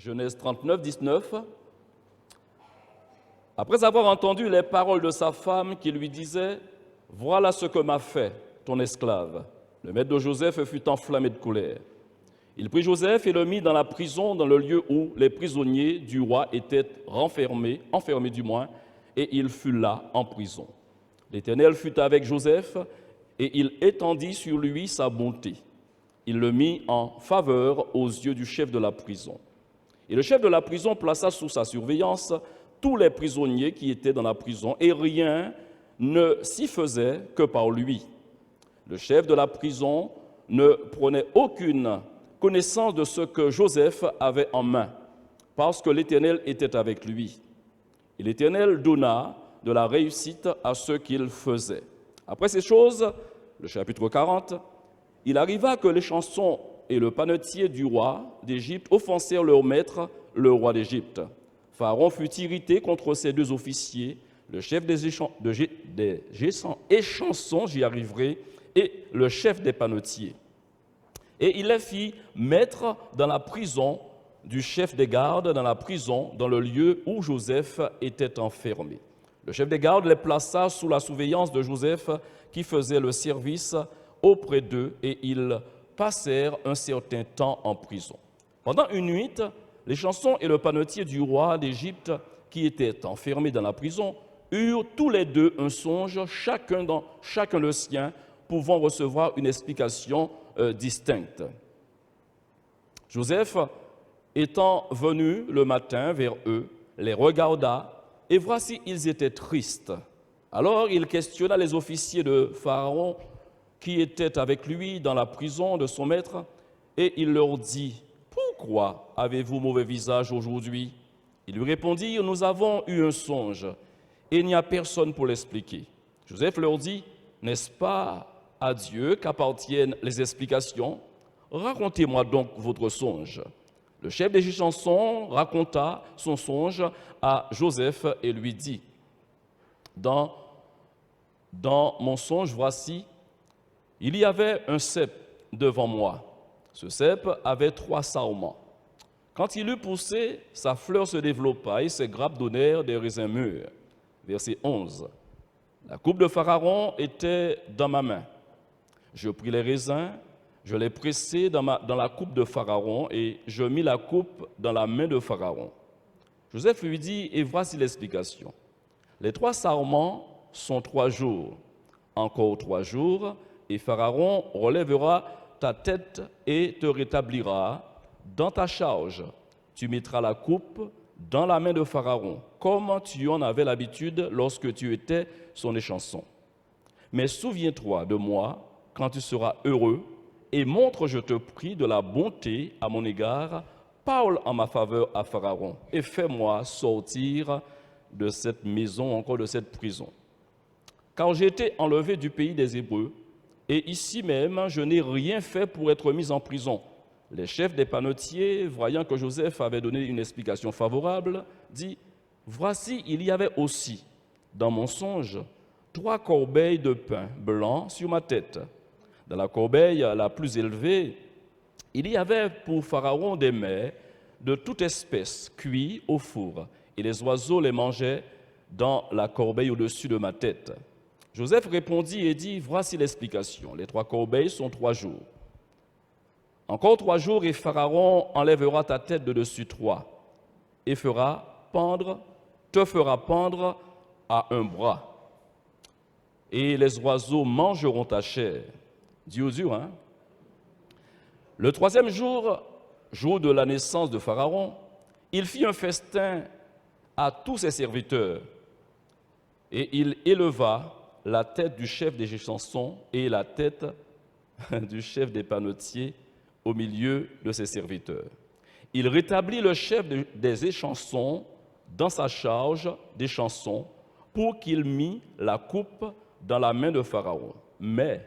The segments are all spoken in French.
Genèse 39, 19. Après avoir entendu les paroles de sa femme qui lui disait « Voilà ce que m'a fait ton esclave », le maître de Joseph fut enflammé de colère. Il prit Joseph et le mit dans la prison, dans le lieu où les prisonniers du roi étaient enfermés du moins, et il fut là en prison. L'Éternel fut avec Joseph, et il étendit sur lui sa bonté. Il le mit en faveur aux yeux du chef de la prison. Et le chef de la prison plaça sous sa surveillance tous les prisonniers qui étaient dans la prison, et rien ne s'y faisait que par lui. Le chef de la prison ne prenait aucune connaissance de ce que Joseph avait en main, parce que l'Éternel était avec lui. Et l'Éternel donna de la réussite à ce qu'il faisait. Après ces choses, le chapitre 40, il arriva que les chansons et le panetier du roi d'Égypte offensèrent leur maître, le roi d'Égypte. Pharaon fut irrité contre ces deux officiers, le chef des échansons, j'y arriverai, et le chef des panetiers. Et il les fit mettre dans la prison du chef des gardes, dans la prison, dans le lieu où Joseph était enfermé. Le chef des gardes les plaça sous la surveillance de Joseph, qui faisait le service auprès d'eux, et ils passèrent un certain temps en prison. Pendant une nuit, les chansons et le panetier du roi d'Égypte, qui étaient enfermés dans la prison, eurent tous les deux un songe, chacun le sien, pouvant recevoir une explication distincte. Joseph, étant venu le matin vers eux, les regarda, et voici, ils étaient tristes. Alors il questionna les officiers de Pharaon qui étaient avec lui dans la prison de son maître, et il leur dit, « Pourquoi avez-vous mauvais visage aujourd'hui ?» Ils lui répondirent, « Nous avons eu un songe, et il n'y a personne pour l'expliquer. » Joseph leur dit, « N'est-ce pas à Dieu qu'appartiennent les explications? Racontez-moi donc votre songe. » Le chef des chansons raconta son songe à Joseph et lui dit, « Dans mon songe, voici, il y avait un cep devant moi. Ce cep avait 3 sarments. Quand il eut poussé, sa fleur se développa et ses grappes donnèrent des raisins mûrs. » Verset 11. La coupe de Pharaon était dans ma main. Je pris les raisins, je les pressai dans la coupe de Pharaon et je mis la coupe dans la main de Pharaon. Joseph lui dit, et voici l'explication. Les 3 sarments sont 3 jours. Encore 3 jours, et Pharaon relèvera ta tête et te rétablira dans ta charge. Tu mettras la coupe dans la main de Pharaon, comme tu en avais l'habitude lorsque tu étais son échanson. Mais souviens-toi de moi quand tu seras heureux, et montre, je te prie, de la bonté à mon égard, parle en ma faveur à Pharaon, et fais-moi sortir de cette maison, encore de cette prison. Car j'ai été enlevé du pays des Hébreux, et ici même, je n'ai rien fait pour être mis en prison. Les chefs des panetiers, voyant que Joseph avait donné une explication favorable, dit, « Voici, il y avait aussi, dans mon songe, 3 corbeilles de pain blanc sur ma tête. Dans la corbeille la plus élevée, il y avait pour Pharaon des mets de toute espèce, cuits au four, et les oiseaux les mangeaient dans la corbeille au-dessus de ma tête. » Joseph répondit et dit, « Voici l'explication. Les 3 corbeilles sont 3 jours. Encore 3 jours, et Pharaon enlèvera ta tête de dessus toi, et te fera pendre à un bras. Et les oiseaux mangeront ta chair. » Dur, hein? Le 3e jour, jour de la naissance de Pharaon, il fit un festin à tous ses serviteurs, et il éleva la tête du chef des échansons et la tête du chef des panetiers au milieu de ses serviteurs. Il rétablit le chef des échansons dans sa charge des chansons pour qu'il mît la coupe dans la main de Pharaon. Mais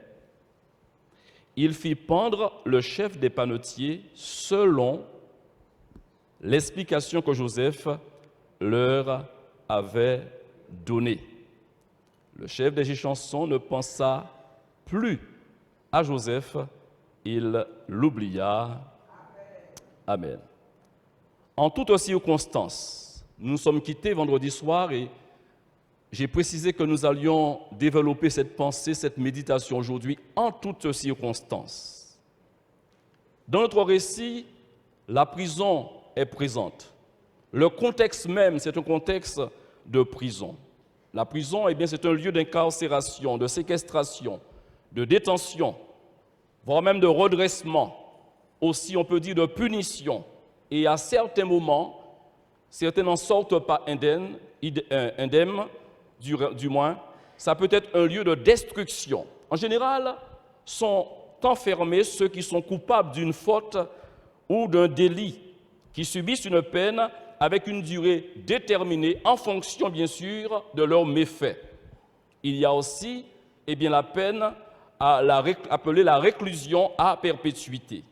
il fit pendre le chef des panetiers selon l'explication que Joseph leur avait donnée. Le chef des échansons ne pensa plus à Joseph, il l'oublia. Amen. En toutes circonstances, nous nous sommes quittés vendredi soir et j'ai précisé que nous allions développer cette pensée, cette méditation aujourd'hui en toutes circonstances. Dans notre récit, la prison est présente. Le contexte même, c'est un contexte de prison. La prison, eh bien, c'est un lieu d'incarcération, de séquestration, de détention, voire même de redressement. Aussi, on peut dire de punition. Et à certains moments, certains n'en sortent pas indemnes, du moins, ça peut être un lieu de destruction. En général, sont enfermés ceux qui sont coupables d'une faute ou d'un délit, qui subissent une peine avec une durée déterminée en fonction, bien sûr, de leurs méfaits. Il y a aussi la peine appelée la réclusion à perpétuité.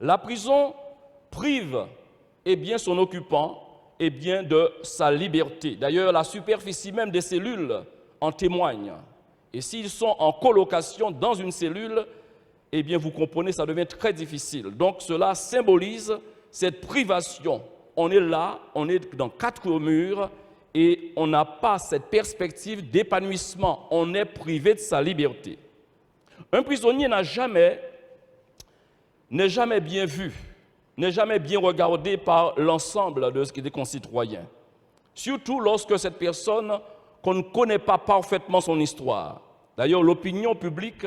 La prison prive son occupant de sa liberté. D'ailleurs, la superficie même des cellules en témoigne. Et s'ils sont en colocation dans une cellule, vous comprenez, ça devient très difficile. Donc, cela symbolise cette privation. On est là, on est dans 4 murs et on n'a pas cette perspective d'épanouissement. On est privé de sa liberté. Un prisonnier n'est jamais bien vu, n'est jamais bien regardé par l'ensemble des concitoyens. Surtout lorsque cette personne, qu'on ne connaît pas parfaitement son histoire. D'ailleurs, l'opinion publique,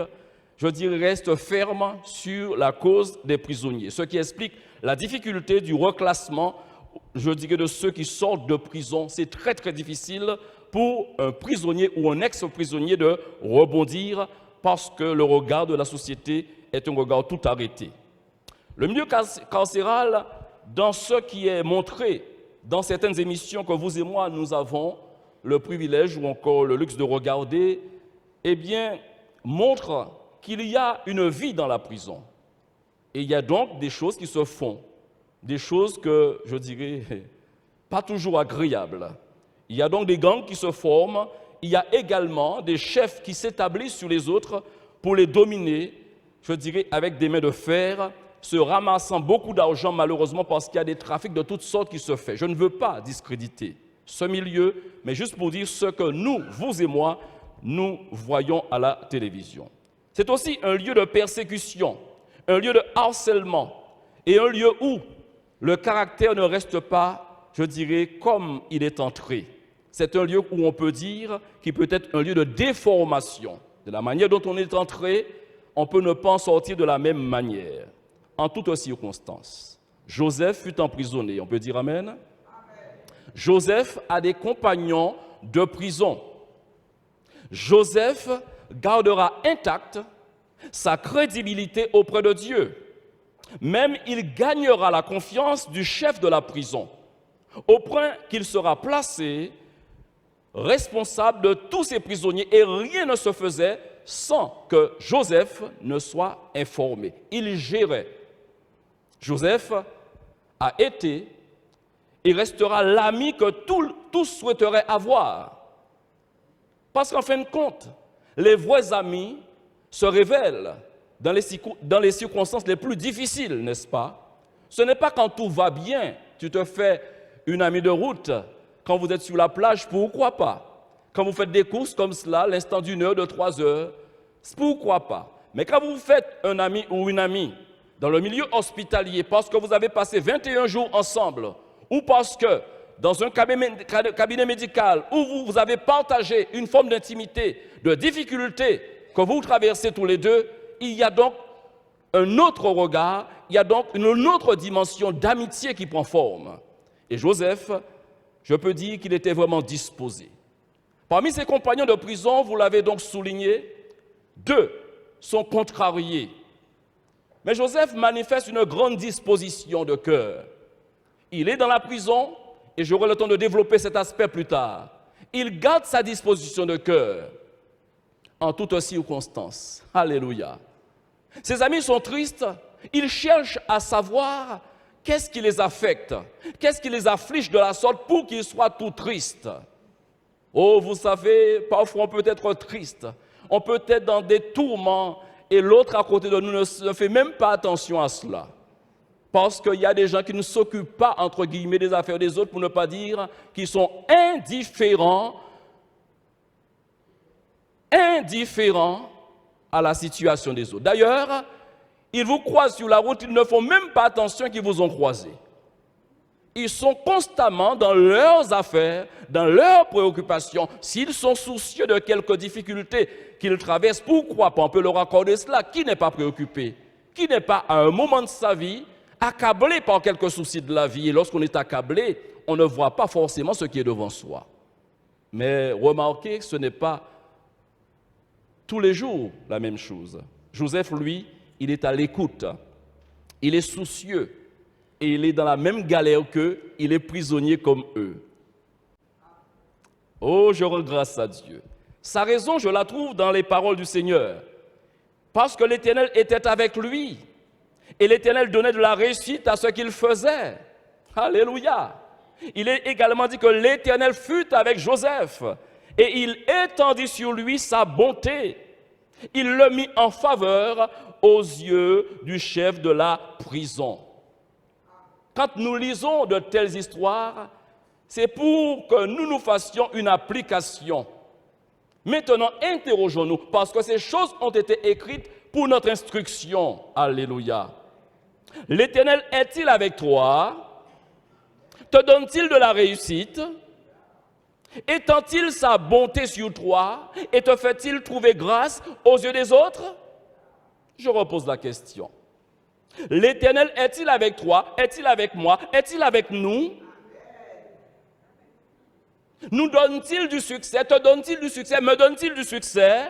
je dirais, reste ferme sur la cause des prisonniers, ce qui explique la difficulté du reclassement, je dirais, de ceux qui sortent de prison. C'est très, très difficile pour un prisonnier ou un ex-prisonnier de rebondir parce que le regard de la société est un regard tout arrêté. Le milieu carcéral, dans ce qui est montré dans certaines émissions que vous et moi, nous avons le privilège ou encore le luxe de regarder, montre qu'il y a une vie dans la prison. Et il y a donc des choses qui se font, des choses que, je dirais, pas toujours agréables. Il y a donc des gangs qui se forment, il y a également des chefs qui s'établissent sur les autres pour les dominer, je dirais, avec des mains de fer, se ramassant beaucoup d'argent malheureusement parce qu'il y a des trafics de toutes sortes qui se font. Je ne veux pas discréditer ce milieu, mais juste pour dire ce que nous, vous et moi, nous voyons à la télévision. C'est aussi un lieu de persécution, un lieu de harcèlement et un lieu où le caractère ne reste pas, je dirais, comme il est entré. C'est un lieu où on peut dire qu'il peut être un lieu de déformation. De la manière dont on est entré, on peut ne pas en sortir de la même manière. En toutes circonstances. Joseph fut emprisonné. On peut dire amen? Amen. Joseph a des compagnons de prison. Joseph gardera intacte sa crédibilité auprès de Dieu. Même il gagnera la confiance du chef de la prison, au point qu'il sera placé responsable de tous ces prisonniers et rien ne se faisait sans que Joseph ne soit informé. Il gérait. Joseph a été et restera l'ami que tous souhaiteraient avoir. Parce qu'en fin de compte, les vrais amis se révèlent dans les circonstances les plus difficiles, n'est-ce pas? Ce n'est pas quand tout va bien, tu te fais une amie de route. Quand vous êtes sur la plage, pourquoi pas? Quand vous faites des courses comme cela, l'instant d'une heure, de 3 heures, pourquoi pas? Mais quand vous faites un ami ou une amie dans le milieu hospitalier, parce que vous avez passé 21 jours ensemble, ou parce que dans un cabinet médical où vous avez partagé une forme d'intimité, de difficulté que vous traversez tous les deux, il y a donc un autre regard, il y a donc une autre dimension d'amitié qui prend forme. Et Joseph, je peux dire qu'il était vraiment disposé. Parmi ses compagnons de prison, vous l'avez donc souligné, 2 sont contrariés. Mais Joseph manifeste une grande disposition de cœur. Il est dans la prison, et j'aurai le temps de développer cet aspect plus tard. Il garde sa disposition de cœur en toutes circonstances. Alléluia. Ses amis sont tristes, ils cherchent à savoir qu'est-ce qui les affecte, qu'est-ce qui les afflige de la sorte pour qu'ils soient tout tristes. Oh, vous savez, parfois on peut être triste, on peut être dans des tourments, et l'autre à côté de nous ne fait même pas attention à cela. Parce qu'il y a des gens qui ne s'occupent pas, entre guillemets, des affaires des autres, pour ne pas dire qu'ils sont indifférents à la situation des autres. D'ailleurs, ils vous croisent sur la route, ils ne font même pas attention qu'ils vous ont croisé. Ils sont constamment dans leurs affaires, dans leurs préoccupations. S'ils sont soucieux de quelques difficultés qu'ils traversent, pourquoi pas? On peut leur accorder cela. Qui n'est pas préoccupé? Qui n'est pas, à un moment de sa vie, accablé par quelques soucis de la vie? Et lorsqu'on est accablé, on ne voit pas forcément ce qui est devant soi. Mais remarquez que ce n'est pas tous les jours la même chose. Joseph, lui, il est à l'écoute. Il est soucieux. Et il est dans la même galère qu'eux, il est prisonnier comme eux. Oh, je rends grâce à Dieu. Sa raison, je la trouve dans les paroles du Seigneur. Parce que l'Éternel était avec lui. Et l'Éternel donnait de la réussite à ce qu'il faisait. Alléluia. Il est également dit que l'Éternel fut avec Joseph. Et il étendit sur lui sa bonté. Il le mit en faveur aux yeux du chef de la prison. Quand nous lisons de telles histoires, c'est pour que nous nous fassions une application. Maintenant, interrogeons-nous, parce que ces choses ont été écrites pour notre instruction. Alléluia. L'Éternel est-il avec toi? Te donne-t-il de la réussite? Étend-il sa bonté sur toi? Et te fait-il trouver grâce aux yeux des autres? Je repose la question. L'Éternel est-il avec toi? Est-il avec moi? Est-il avec nous? Nous donne-t-il du succès? Te donne-t-il du succès? Me donne-t-il du succès?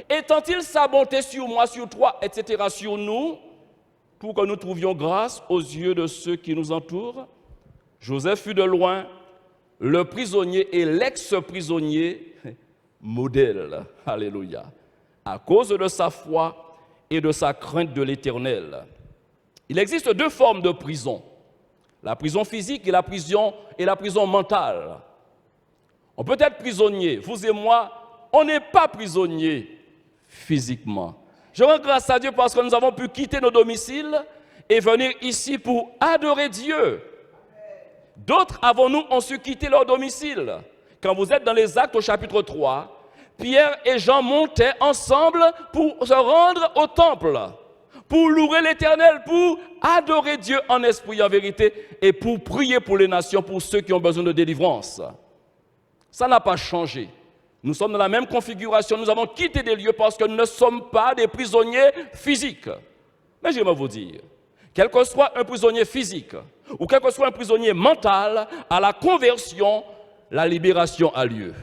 Étend-il sa bonté sur moi, sur toi, etc., sur nous, pour que nous trouvions grâce aux yeux de ceux qui nous entourent? Joseph fut de loin le prisonnier et l'ex-prisonnier modèle. Alléluia. À cause de sa foi et de sa crainte de l'Éternel. Il existe deux formes de prison, la prison physique et la prison mentale. On peut être prisonnier, vous et moi, on n'est pas prisonnier physiquement. Je rends grâce à Dieu parce que nous avons pu quitter nos domiciles et venir ici pour adorer Dieu. D'autres avant nous ont su quitter leur domicile. Quand vous êtes dans les Actes au chapitre 3, Pierre et Jean montaient ensemble pour se rendre au temple, pour louer l'Éternel, pour adorer Dieu en esprit et en vérité, et pour prier pour les nations, pour ceux qui ont besoin de délivrance. Ça n'a pas changé. Nous sommes dans la même configuration, nous avons quitté des lieux parce que nous ne sommes pas des prisonniers physiques. Mais j'aimerais vous dire, quel que soit un prisonnier physique, ou quel que soit un prisonnier mental, à la conversion, la libération a lieu.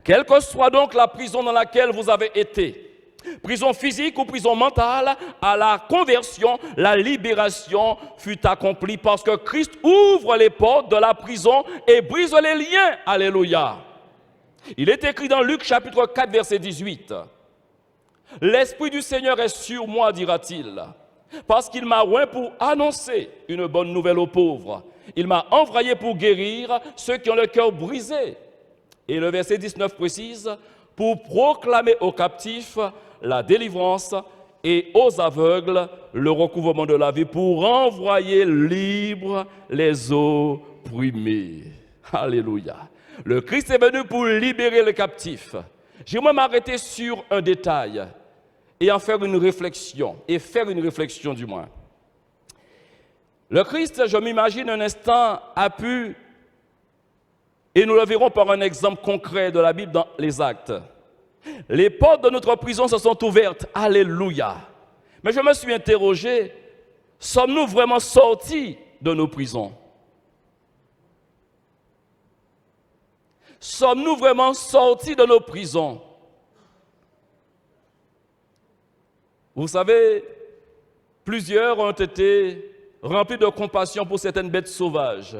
Quelle que soit donc la prison dans laquelle vous avez été, prison physique ou prison mentale, à la conversion, la libération fut accomplie parce que Christ ouvre les portes de la prison et brise les liens. Alléluia. Il est écrit dans Luc chapitre 4, verset 18. « L'Esprit du Seigneur est sur moi, dira-t-il, parce qu'il m'a oint pour annoncer une bonne nouvelle aux pauvres. Il m'a envoyé pour guérir ceux qui ont le cœur brisé. » Et le verset 19 précise, « Pour proclamer aux captifs la délivrance et aux aveugles le recouvrement de la vie, pour envoyer libres les opprimés. » Alléluia. Le Christ est venu pour libérer les captifs. J'aimerais m'arrêter sur un détail et en faire une réflexion, du moins. Le Christ, je m'imagine un instant, a pu, et nous le verrons par un exemple concret de la Bible dans les Actes. Les portes de notre prison se sont ouvertes, alléluia. Mais je me suis interrogé, sommes-nous vraiment sortis de nos prisons? Sommes-nous vraiment sortis de nos prisons? Vous savez, plusieurs ont été remplis de compassion pour certaines bêtes sauvages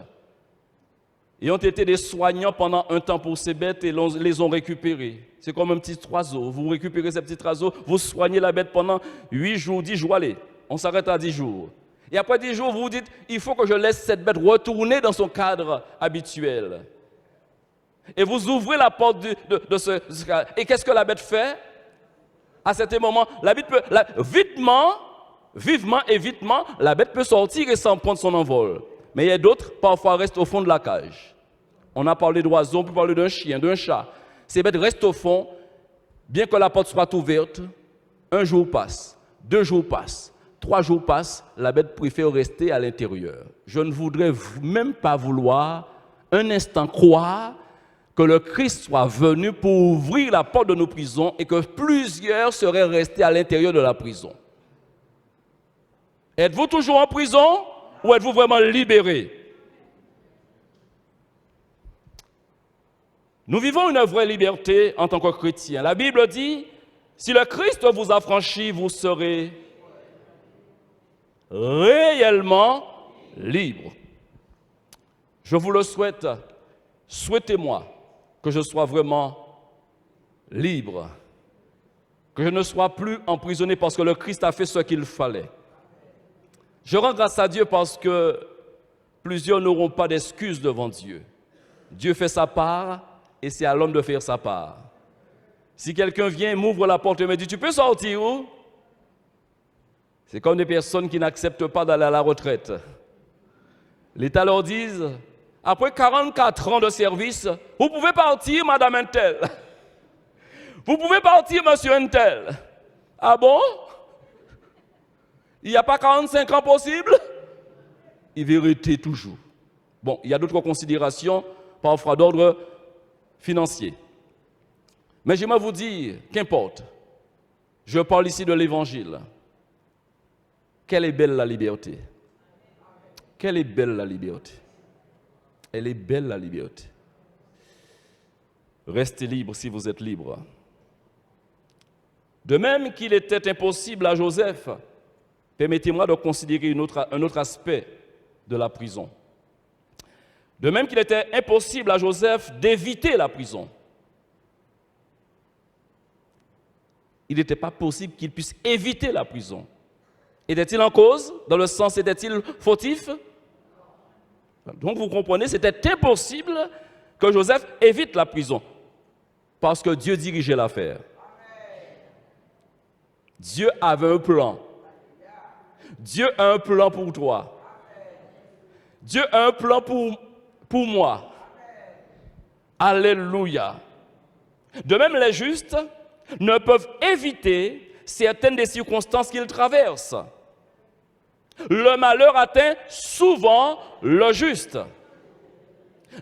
et ont été des soignants pendant un temps pour ces bêtes et les ont récupérées. C'est comme un petit oiseau. Vous récupérez ce petit oiseau, vous soignez la bête pendant 8 jours, 10 jours, allez, on s'arrête à 10 jours. Et après 10 jours, vous vous dites, il faut que je laisse cette bête retourner dans son cadre habituel. Et vous ouvrez la porte de ce cadre. Et qu'est-ce que la bête fait? À certain moment, la bête peut, vivement et vitement, la bête peut sortir et s'en prendre son envol. Mais il y a d'autres, parfois, restent au fond de la cage. On a parlé d'oiseaux, on peut parler d'un chien, d'un chat. Ces bêtes restent au fond, bien que la porte soit ouverte. Un jour passe, 2 jours passent, 3 jours passent, la bête préfère rester à l'intérieur. Je ne voudrais même pas vouloir un instant croire que le Christ soit venu pour ouvrir la porte de nos prisons et que plusieurs seraient restés à l'intérieur de la prison. Êtes-vous toujours en prison ou êtes-vous vraiment libéré? Nous vivons une vraie liberté en tant que chrétiens. La Bible dit, si le Christ vous a franchi, vous serez réellement libre. Je vous le souhaite. Souhaitez-moi que je sois vraiment libre, que je ne sois plus emprisonné parce que le Christ a fait ce qu'il fallait. Je rends grâce à Dieu parce que plusieurs n'auront pas d'excuses devant Dieu. Dieu fait sa part et c'est à l'homme de faire sa part. Si quelqu'un vient, m'ouvre la porte et me dit « Tu peux sortir où ?» C'est comme des personnes qui n'acceptent pas d'aller à la retraite. L'État leur dit « Après 44 ans de service, vous pouvez partir, madame Untel. Vous pouvez partir, monsieur Untel. » Ah bon? Il n'y a pas 45 ans possible? Il veut rester toujours. Bon, il y a d'autres considérations, parfois d'ordre financier. Mais j'aimerais vous dire, qu'importe, je parle ici de l'Évangile. Quelle est belle la liberté. Quelle est belle la liberté. Elle est belle la liberté. Restez libre si vous êtes libre. De même qu'il était impossible à Joseph, permettez-moi de considérer un autre aspect de la prison. De même qu'il était impossible à Joseph d'éviter la prison. Il n'était pas possible qu'il puisse éviter la prison. Était-il en cause? Dans le sens, était-il fautif? Donc vous comprenez, c'était impossible que Joseph évite la prison. Parce que Dieu dirigeait l'affaire. Dieu avait un plan. Dieu a un plan pour toi. Dieu a un plan pour moi. Alléluia. De même, les justes ne peuvent éviter certaines des circonstances qu'ils traversent. Le malheur atteint souvent le juste.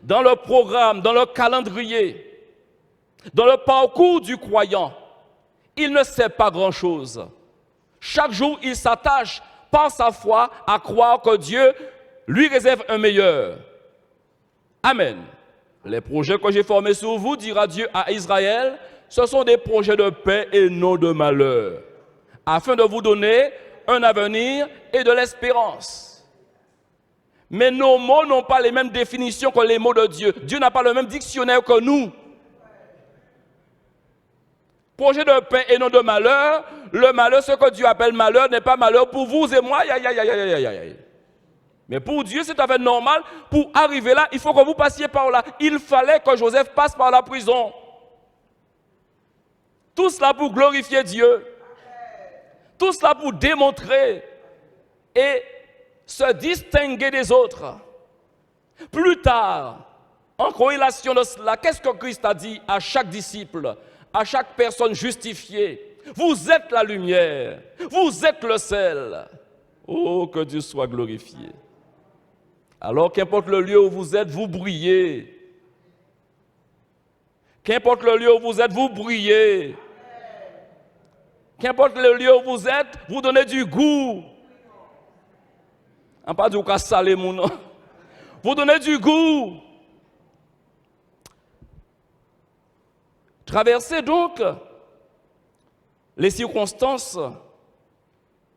Dans le programme, dans le calendrier, dans le parcours du croyant, il ne sait pas grand-chose. Chaque jour, il s'attache par sa foi à croire que Dieu lui réserve un meilleur. Amen. Les projets que j'ai formés sur vous, dira Dieu à Israël, ce sont des projets de paix et non de malheur, afin de vous donner un avenir et de l'espérance. Mais nos mots n'ont pas les mêmes définitions que les mots de Dieu. Dieu n'a pas le même dictionnaire que nous. Projet de paix et non de malheur. Le malheur, ce que Dieu appelle malheur, n'est pas malheur pour vous et moi. Mais pour Dieu, c'est tout à fait normal. Pour arriver là, il faut que vous passiez par là. Il fallait que Joseph passe par la prison. Tout cela pour glorifier Dieu. Tout cela pour démontrer et se distinguer des autres. Plus tard, en corrélation de cela, qu'est-ce que Christ a dit à chaque disciple, à chaque personne justifiée? Vous êtes la lumière, vous êtes le sel. Oh, que Dieu soit glorifié. Alors, qu'importe le lieu où vous êtes, vous brillez. Qu'importe le lieu où vous êtes, vous brillez. Qu'importe le lieu où vous êtes, vous donnez du goût. On pas du cas salé mon nom. Vous donnez du goût. Traversez donc les circonstances,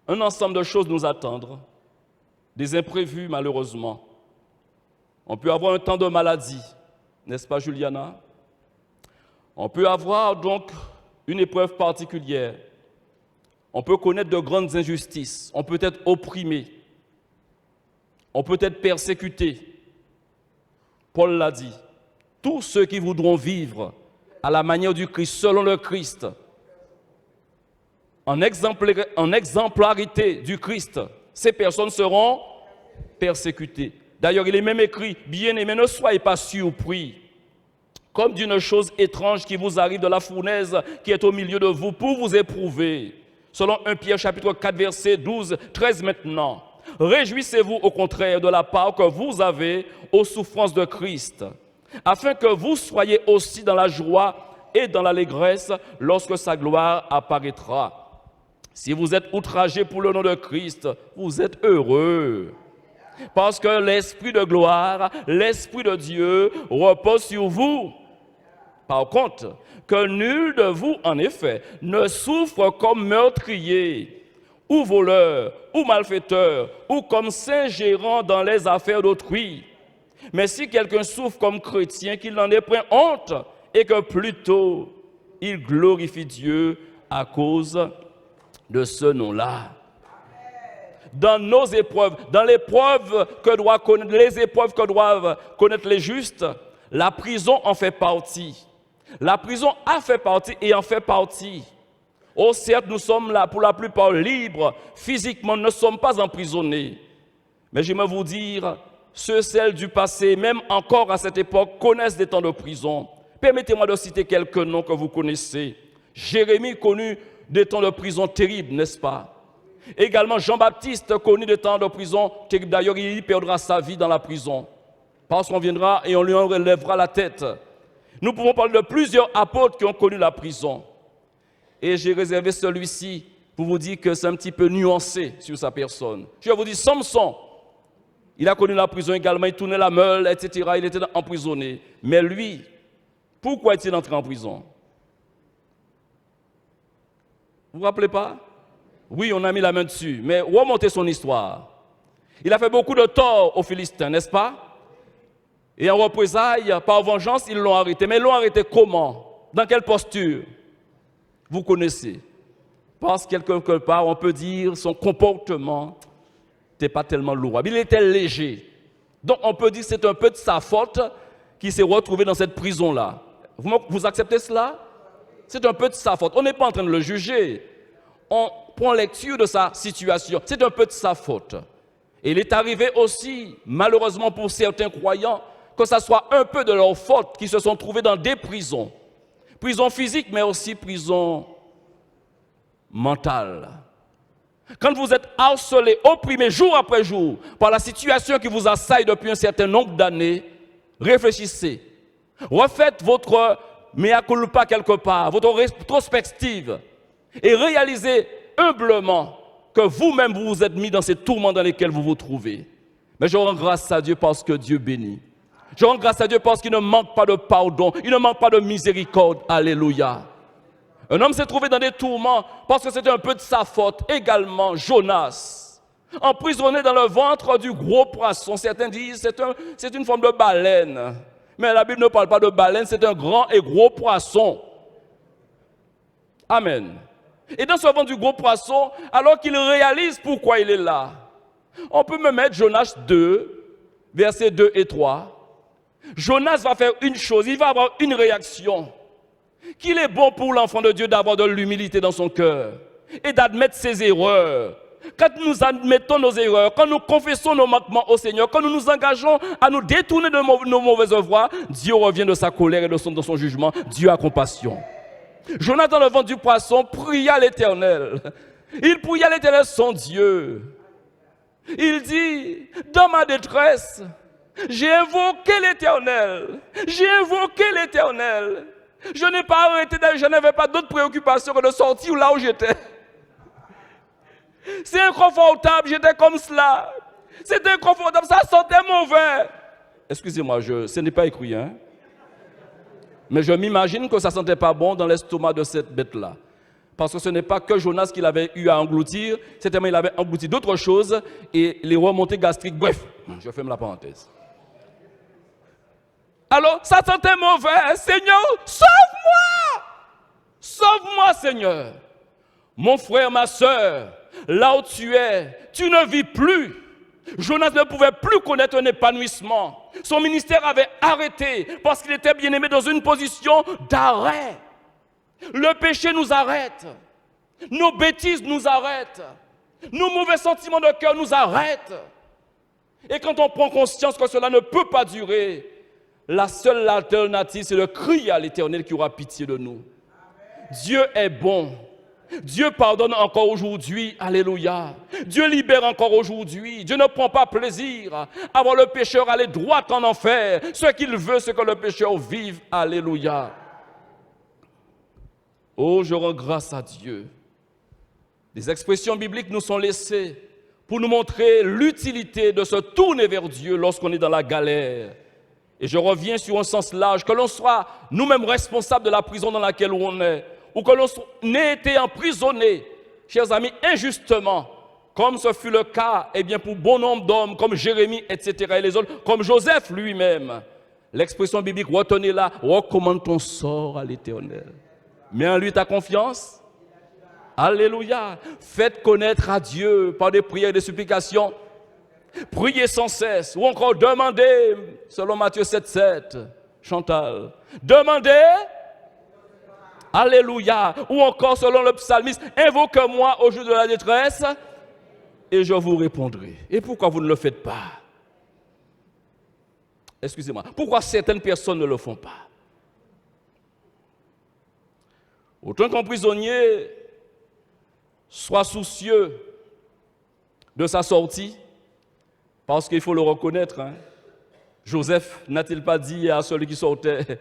un ensemble de choses nous attendent, des imprévus malheureusement. On peut avoir un temps de maladie, n'est-ce pas Juliana? On peut avoir donc une épreuve particulière. On peut connaître de grandes injustices, on peut être opprimé, on peut être persécuté. Paul l'a dit, tous ceux qui voudront vivre à la manière du Christ, selon le Christ, en exemplarité du Christ, ces personnes seront persécutées. D'ailleurs, il est même écrit, bien-aimés, ne soyez pas surpris, comme d'une chose étrange qui vous arrive de la fournaise qui est au milieu de vous pour vous éprouver. Selon 1 Pierre chapitre 4, versets 12, 13 maintenant. Réjouissez-vous au contraire de la part que vous avez aux souffrances de Christ, afin que vous soyez aussi dans la joie et dans l'allégresse lorsque sa gloire apparaîtra. Si vous êtes outragés pour le nom de Christ, vous êtes heureux. Parce que l'Esprit de gloire, l'Esprit de Dieu repose sur vous. Par contre, que nul de vous, en effet, ne souffre comme meurtrier, ou voleur, ou malfaiteur, ou comme s'ingérant dans les affaires d'autrui. Mais si quelqu'un souffre comme chrétien, qu'il n'en ait point honte, et que plutôt il glorifie Dieu à cause de ce nom-là. Dans nos épreuves, dans les épreuves que doivent connaître les justes, la prison en fait partie. La prison a fait partie et en fait partie. Oh, certes, nous sommes là pour la plupart libres, physiquement, nous ne sommes pas emprisonnés. Mais j'aimerais vous dire, celles du passé, même encore à cette époque, connaissent des temps de prison. Permettez-moi de citer quelques noms que vous connaissez. Jérémie connut des temps de prison terribles, n'est-ce pas? Également Jean-Baptiste connut des temps de prison terribles. D'ailleurs, il perdra sa vie dans la prison. Parce qu'on viendra et on lui relèvera la tête. Nous pouvons parler de plusieurs apôtres qui ont connu la prison. Et j'ai réservé celui-ci pour vous dire que c'est un petit peu nuancé sur sa personne. Je vais vous dire, Samson, il a connu la prison également, il tournait la meule, etc. Il était emprisonné. Mais lui, pourquoi est-il entré en prison? Vous vous rappelez pas? Oui, on a mis la main dessus, mais remontez son histoire. Il a fait beaucoup de tort aux Philistins, n'est-ce pas? Et en représailles, par vengeance, ils l'ont arrêté. Mais ils l'ont arrêté comment? Dans quelle posture? Vous connaissez. Parce que quelque part, on peut dire son comportement n'était pas tellement louable. Il était léger. Donc on peut dire que c'est un peu de sa faute qu'il s'est retrouvé dans cette prison-là. Vous acceptez cela? C'est un peu de sa faute. On n'est pas en train de le juger. On prend lecture de sa situation. C'est un peu de sa faute. Et il est arrivé aussi, malheureusement pour certains croyants, que ce soit un peu de leur faute qui se sont trouvés dans des prisons. Prison physique, mais aussi prison mentale. Quand vous êtes harcelé, opprimé jour après jour par la situation qui vous assaille depuis un certain nombre d'années, réfléchissez. Refaites votre mea culpa quelque part, votre rétrospective, et réalisez humblement que vous-même vous vous êtes mis dans ces tourments dans lesquels vous vous trouvez. Mais je rends grâce à Dieu parce que Dieu bénit. Je rends grâce à Dieu parce qu'il ne manque pas de pardon, il ne manque pas de miséricorde. Alléluia. Un homme s'est trouvé dans des tourments parce que c'était un peu de sa faute. Également, Jonas, emprisonné dans le ventre du gros poisson. Certains disent que c'est une forme de baleine. Mais la Bible ne parle pas de baleine, c'est un grand et gros poisson. Amen. Et dans ce ventre du gros poisson, alors qu'il réalise pourquoi il est là, on peut me mettre Jonas 2, versets 2 et 3. Jonas va faire une chose, il va avoir une réaction. Qu'il est bon pour l'enfant de Dieu d'avoir de l'humilité dans son cœur et d'admettre ses erreurs. Quand nous admettons nos erreurs, quand nous confessons nos manquements au Seigneur, quand nous nous engageons à nous détourner de nos mauvaises voies, Dieu revient de sa colère et de son jugement. Dieu a compassion. Jonas, dans le ventre du poisson, pria l'Éternel. Il pria l'Éternel, son Dieu. Il dit, dans ma détresse, j'ai invoqué l'Éternel. J'ai invoqué l'Éternel. Je n'ai pas arrêté, je n'avais pas d'autre préoccupation que de sortir là où j'étais. C'est inconfortable, j'étais comme cela. C'était inconfortable, ça sentait mauvais. Excusez-moi, ce n'est pas écrit, hein? Mais je m'imagine que ça ne sentait pas bon dans l'estomac de cette bête-là. Parce que ce n'est pas que Jonas qu'il avait eu à engloutir, c'est tellement il avait englouti d'autres choses et les remontées gastriques. Bref, je ferme la parenthèse. Alors, ça sentait mauvais. Seigneur, sauve-moi! Sauve-moi, Seigneur. Mon frère, ma soeur, là où tu es, tu ne vis plus. Jonas ne pouvait plus connaître un épanouissement. Son ministère avait arrêté parce qu'il était bien aimé dans une position d'arrêt. Le péché nous arrête. Nos bêtises nous arrêtent. Nos mauvais sentiments de cœur nous arrêtent. Et quand on prend conscience que cela ne peut pas durer, la seule alternative, c'est de crier à l'Éternel qui aura pitié de nous. Dieu est bon. Dieu pardonne encore aujourd'hui. Alléluia. Dieu libère encore aujourd'hui. Dieu ne prend pas plaisir à voir le pécheur aller droit en enfer. Ce qu'il veut, c'est que le pécheur vive. Alléluia. Oh, je rends grâce à Dieu. Les expressions bibliques nous sont laissées pour nous montrer l'utilité de se tourner vers Dieu lorsqu'on est dans la galère. Et je reviens sur un sens large, que l'on soit nous-mêmes responsables de la prison dans laquelle on est, ou que l'on ait été emprisonné, chers amis, injustement, comme ce fut le cas pour bon nombre d'hommes, comme Jérémie, etc., et les autres, comme Joseph lui-même. L'expression biblique, retenez-la, recommande ton sort à l'Éternel. Mets en lui ta confiance. Alléluia. Faites connaître à Dieu par des prières et des supplications. Priez sans cesse, ou encore demandez, selon Matthieu 7,7, Chantal. Demandez. Alléluia. Ou encore, selon le psalmiste, invoquez-moi au jour de la détresse et je vous répondrai. Et pourquoi vous ne le faites pas? Excusez-moi. Pourquoi certaines personnes ne le font pas? Autant qu'un prisonnier soit soucieux de sa sortie, parce qu'il faut le reconnaître, Joseph n'a-t-il pas dit à celui qui sortait,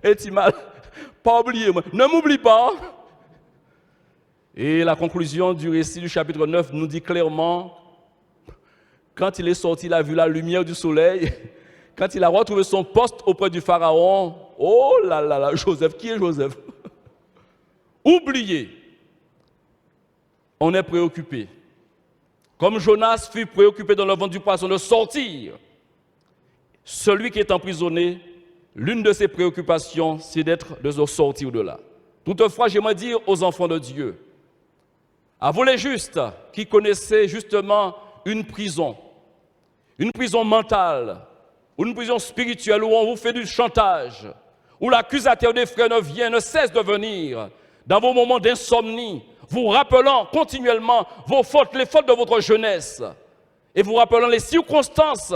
es-tu mal? Pas oublié, moi. Ne m'oublie pas. Et la conclusion du récit du chapitre 9 nous dit clairement, quand il est sorti, il a vu la lumière du soleil. Quand il a retrouvé son poste auprès du Pharaon, oh là là là, Joseph, qui est Joseph? Oublié. On est préoccupé. Comme Jonas fut préoccupé dans le ventre du poisson de sortir, celui qui est emprisonné, l'une de ses préoccupations, c'est de sortir de là. Toutefois, j'aimerais dire aux enfants de Dieu, à vous les justes qui connaissez justement une prison mentale, ou une prison spirituelle où on vous fait du chantage, où l'accusateur des frères ne cesse de venir, dans vos moments d'insomnie, vous rappelant continuellement vos fautes, les fautes de votre jeunesse, et vous rappelant les circonstances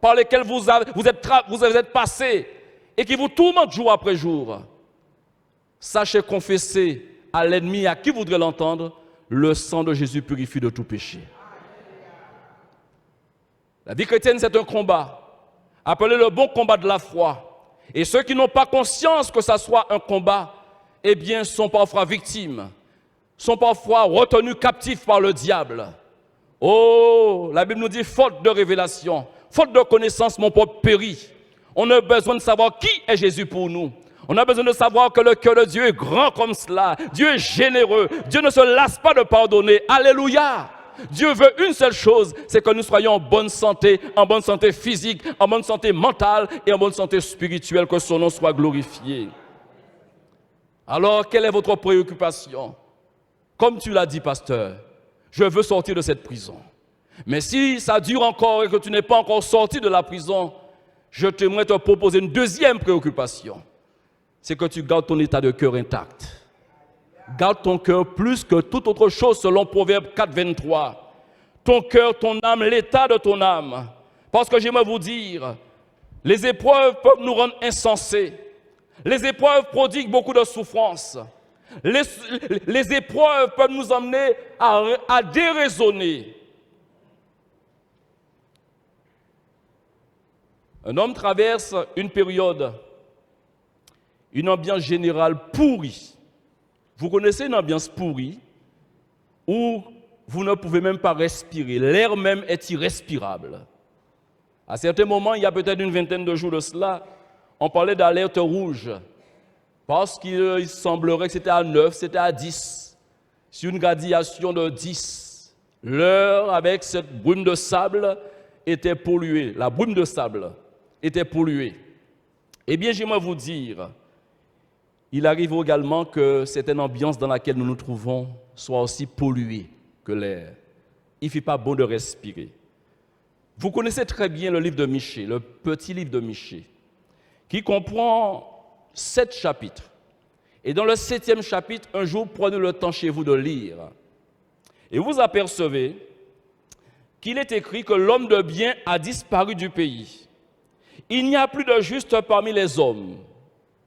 par lesquelles vous êtes passés et qui vous tourmentent jour après jour. Sachez confesser à l'ennemi, à qui voudrait l'entendre, le sang de Jésus purifie de tout péché. La vie chrétienne, c'est un combat, appelé le bon combat de la foi. Et ceux qui n'ont pas conscience que ça soit un combat, sont parfois victimes, sont parfois retenus captifs par le diable. Oh, la Bible nous dit, faute de révélation, faute de connaissance, mon peuple périt. On a besoin de savoir qui est Jésus pour nous. On a besoin de savoir que le cœur de Dieu est grand comme cela. Dieu est généreux. Dieu ne se lasse pas de pardonner. Alléluia. Dieu veut une seule chose, c'est que nous soyons en bonne santé physique, en bonne santé mentale et en bonne santé spirituelle, que son nom soit glorifié. Alors, quelle est votre préoccupation? Comme tu l'as dit, pasteur, je veux sortir de cette prison. Mais si ça dure encore et que tu n'es pas encore sorti de la prison, je t'aimerais te proposer une deuxième préoccupation. C'est que tu gardes ton état de cœur intact. Garde ton cœur plus que toute autre chose selon Proverbe 4, 23. Ton cœur, ton âme, l'état de ton âme. Parce que j'aimerais vous dire, les épreuves peuvent nous rendre insensés. Les épreuves prodiguent beaucoup de souffrance. Les épreuves peuvent nous emmener à déraisonner. Un homme traverse une période, une ambiance générale pourrie. Vous connaissez une ambiance pourrie où vous ne pouvez même pas respirer. L'air même est irrespirable. À certains moments, il y a peut-être une vingtaine de jours de cela, on parlait d'alerte rouge. Parce qu'il semblerait que c'était à 9, c'était à 10. Sur une gradation de 10. L'heure avec cette brume de sable était polluée. La brume de sable était polluée. Eh bien, j'aimerais vous dire, il arrive également que certaines ambiances dans laquelle nous nous trouvons soient aussi polluées que l'air. Il ne fait pas bon de respirer. Vous connaissez très bien le livre de Michée, le petit livre de Michée, qui comprend 7 chapitres. Et dans le 7e chapitre, un jour, prenez le temps chez vous de lire. Et vous apercevez qu'il est écrit que l'homme de bien a disparu du pays. Il n'y a plus de juste parmi les hommes.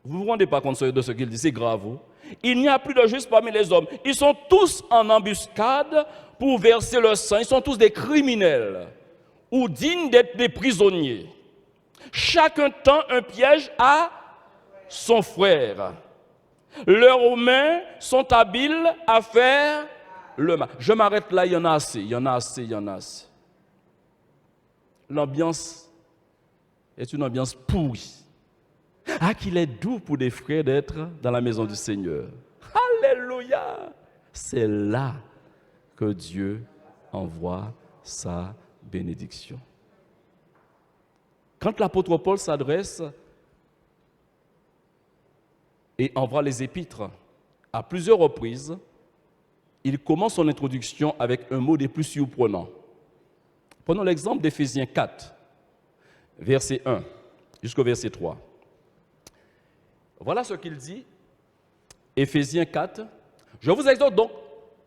Vous ne vous rendez pas compte de ce qu'il dit, c'est grave. Vous. Il n'y a plus de juste parmi les hommes. Ils sont tous en embuscade pour verser le sang. Ils sont tous des criminels ou dignes d'être des prisonniers. Chacun tend un piège à son frère. Leurs mains sont habiles à faire le mal. Je m'arrête là, il y en a assez, il y en a assez, il y en a assez. L'ambiance est une ambiance pourrie. Ah, qu'il est doux pour des frères d'être dans la maison du Seigneur. Alléluia! C'est là que Dieu envoie sa bénédiction. Quand l'apôtre Paul s'adresse et envoie les épîtres à plusieurs reprises, il commence son introduction avec un mot des plus surprenants. Prenons l'exemple d'Éphésiens 4, verset 1 jusqu'au verset 3. Voilà ce qu'il dit, Éphésiens 4. Je vous exhorte donc,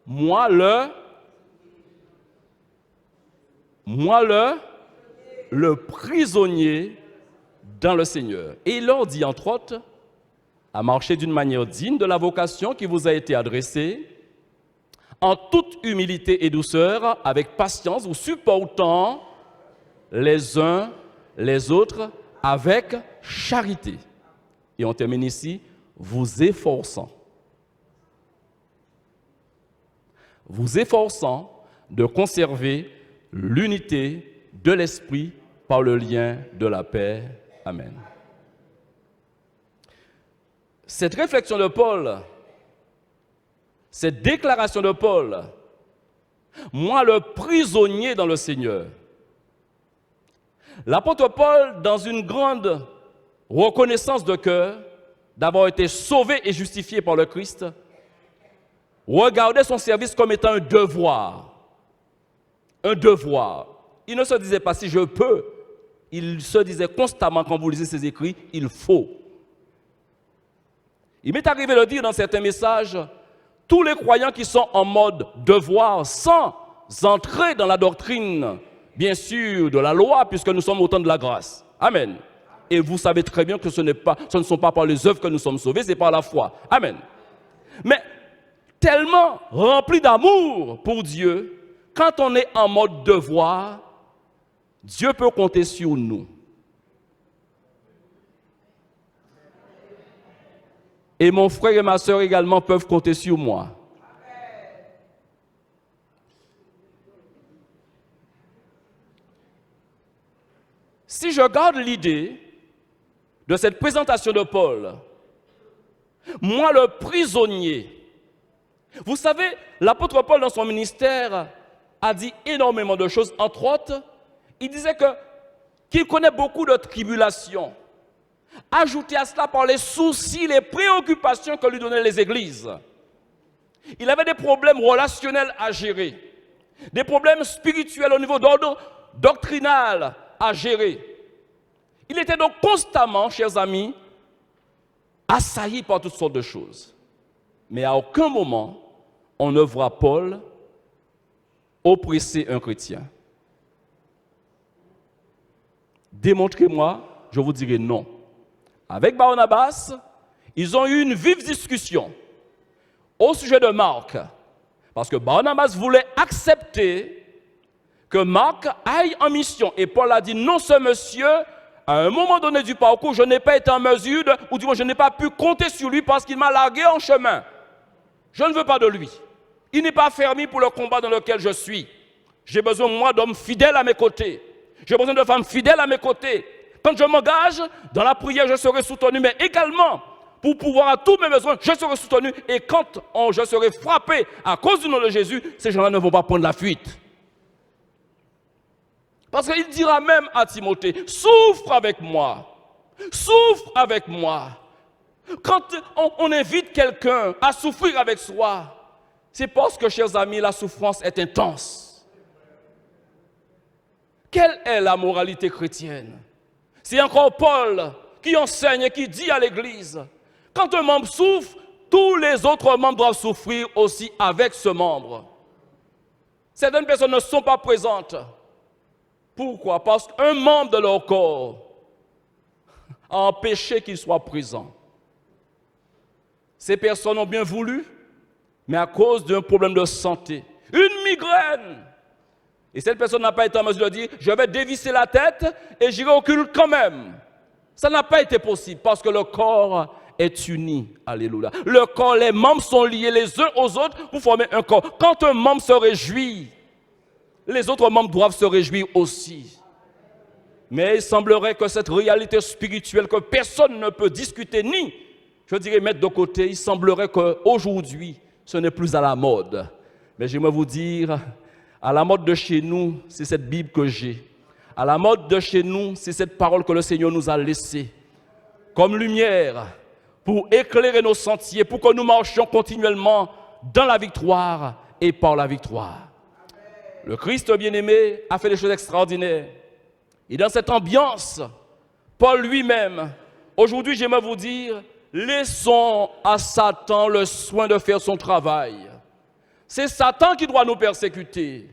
moi le prisonnier dans le Seigneur. Et il leur dit, entre autres, à marcher d'une manière digne de la vocation qui vous a été adressée, en toute humilité et douceur, avec patience, vous supportant les uns les autres avec charité. Et on termine ici, vous efforçant de conserver l'unité de l'esprit par le lien de la paix. Amen. Cette réflexion de Paul, cette déclaration de Paul, moi le prisonnier dans le Seigneur, l'apôtre Paul, dans une grande reconnaissance de cœur d'avoir été sauvé et justifié par le Christ, regardait son service comme étant un devoir. Un devoir. Il ne se disait pas si je peux, il se disait constamment quand vous lisez ses écrits, il faut. Il m'est arrivé de dire dans certains messages, tous les croyants qui sont en mode devoir sans entrer dans la doctrine, bien sûr, de la loi, puisque nous sommes au temps de la grâce. Amen. Et vous savez très bien que ce ne sont pas par les œuvres que nous sommes sauvés, c'est par la foi. Amen. Mais tellement rempli d'amour pour Dieu, quand on est en mode devoir, Dieu peut compter sur nous. Et mon frère et ma soeur également peuvent compter sur moi. Si je garde l'idée de cette présentation de Paul, moi le prisonnier, vous savez, l'apôtre Paul dans son ministère a dit énormément de choses, entre autres, il disait qu'il connaît beaucoup de tribulations. Ajouté à cela par les soucis, les préoccupations que lui donnaient les églises. Il avait des problèmes relationnels à gérer, des problèmes spirituels au niveau d'ordre doctrinal à gérer. Il était donc constamment, chers amis, assailli par toutes sortes de choses. Mais à aucun moment, on ne voit Paul oppresser un chrétien. Démontrez-moi, je vous dirai non. Avec Barnabas, ils ont eu une vive discussion au sujet de Marc. Parce que Barnabas voulait accepter que Marc aille en mission. Et Paul a dit, non, ce monsieur, à un moment donné du parcours, je n'ai pas été en mesure, ou du moins je n'ai pas pu compter sur lui parce qu'il m'a largué en chemin. Je ne veux pas de lui. Il n'est pas fermé pour le combat dans lequel je suis. J'ai besoin, moi, d'hommes fidèles à mes côtés. J'ai besoin de femmes fidèles à mes côtés. Quand je m'engage dans la prière, je serai soutenu, mais également, pour pouvoir à tous mes besoins, je serai soutenu. Et quand je serai frappé à cause du nom de Jésus, ces gens-là ne vont pas prendre la fuite. Parce qu'il dira même à Timothée, souffre avec moi. Souffre avec moi. Quand on invite quelqu'un à souffrir avec soi, c'est parce que, chers amis, la souffrance est intense. Quelle est la moralité chrétienne? C'est encore Paul qui enseigne et qui dit à l'Église, quand un membre souffre, tous les autres membres doivent souffrir aussi avec ce membre. Certaines personnes ne sont pas présentes. Pourquoi? Parce qu'un membre de leur corps a empêché qu'il soit présent. Ces personnes ont bien voulu, mais à cause d'un problème de santé, une migraine. Et cette personne n'a pas été en mesure de dire, je vais dévisser la tête et j'irai au culte quand même. Ça n'a pas été possible parce que le corps est uni. Alléluia. Le corps, les membres sont liés les uns aux autres pour former un corps. Quand un membre se réjouit, les autres membres doivent se réjouir aussi. Mais il semblerait que cette réalité spirituelle que personne ne peut discuter ni, je dirais, mettre de côté, il semblerait qu'aujourd'hui, ce n'est plus à la mode. Mais j'aimerais vous dire, à la mode de chez nous, c'est cette Bible que j'ai. À la mode de chez nous, c'est cette parole que le Seigneur nous a laissée comme lumière pour éclairer nos sentiers, pour que nous marchions continuellement dans la victoire et par la victoire. Le Christ bien-aimé a fait des choses extraordinaires. Et dans cette ambiance, Paul lui-même, aujourd'hui j'aimerais vous dire, laissons à Satan le soin de faire son travail. C'est Satan qui doit nous persécuter.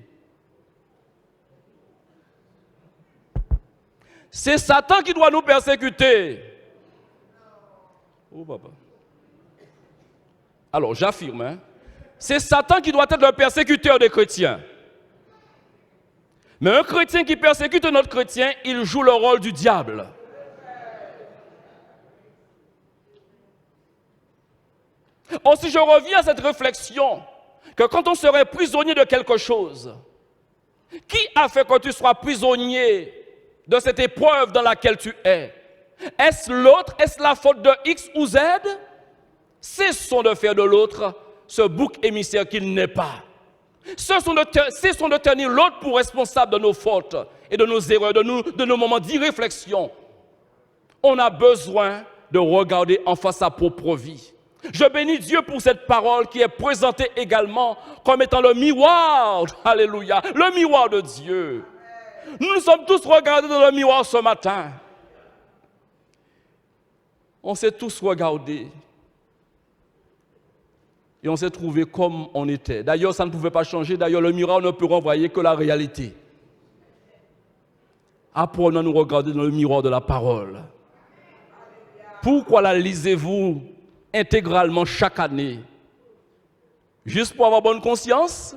C'est Satan qui doit nous persécuter. Oh papa. Alors j'affirme, c'est Satan qui doit être le persécuteur des chrétiens. Mais un chrétien qui persécute un autre chrétien, il joue le rôle du diable. Or, si je reviens à cette réflexion, que quand on serait prisonnier de quelque chose, qui a fait que tu sois prisonnier de cette épreuve dans laquelle tu es? Est-ce l'autre? Est-ce la faute de X ou Z? Cessons de faire de l'autre ce bouc émissaire qu'il n'est pas. Cessons de tenir l'autre pour responsable de nos fautes et de nos erreurs, de nos moments d'irréflexion. On a besoin de regarder en face sa propre vie. Je bénis Dieu pour cette parole qui est présentée également comme étant le miroir, alléluia, le miroir de Dieu. Nous nous sommes tous regardés dans le miroir ce matin. On s'est tous regardés. Et on s'est trouvé comme on était. D'ailleurs, ça ne pouvait pas changer. D'ailleurs, le miroir ne peut renvoyer que la réalité. Apprenons à nous regarder dans le miroir de la parole. Pourquoi la lisez-vous intégralement chaque année? Juste pour avoir bonne conscience?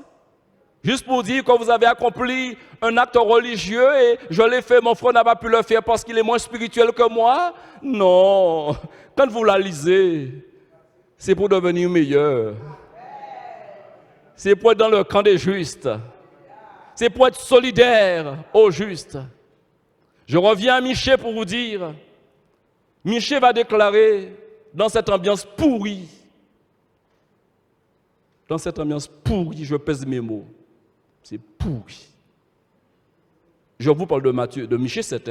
Juste pour dire que vous avez accompli un acte religieux et je l'ai fait, mon frère n'a pas pu le faire parce qu'il est moins spirituel que moi? Non. Quand vous la lisez, c'est pour devenir meilleur. C'est pour être dans le camp des justes. C'est pour être solidaire aux justes. Je reviens à Michée pour vous dire, Michée va déclarer dans cette ambiance pourrie, je pèse mes mots, c'est pourri. Je vous parle de Michée 7,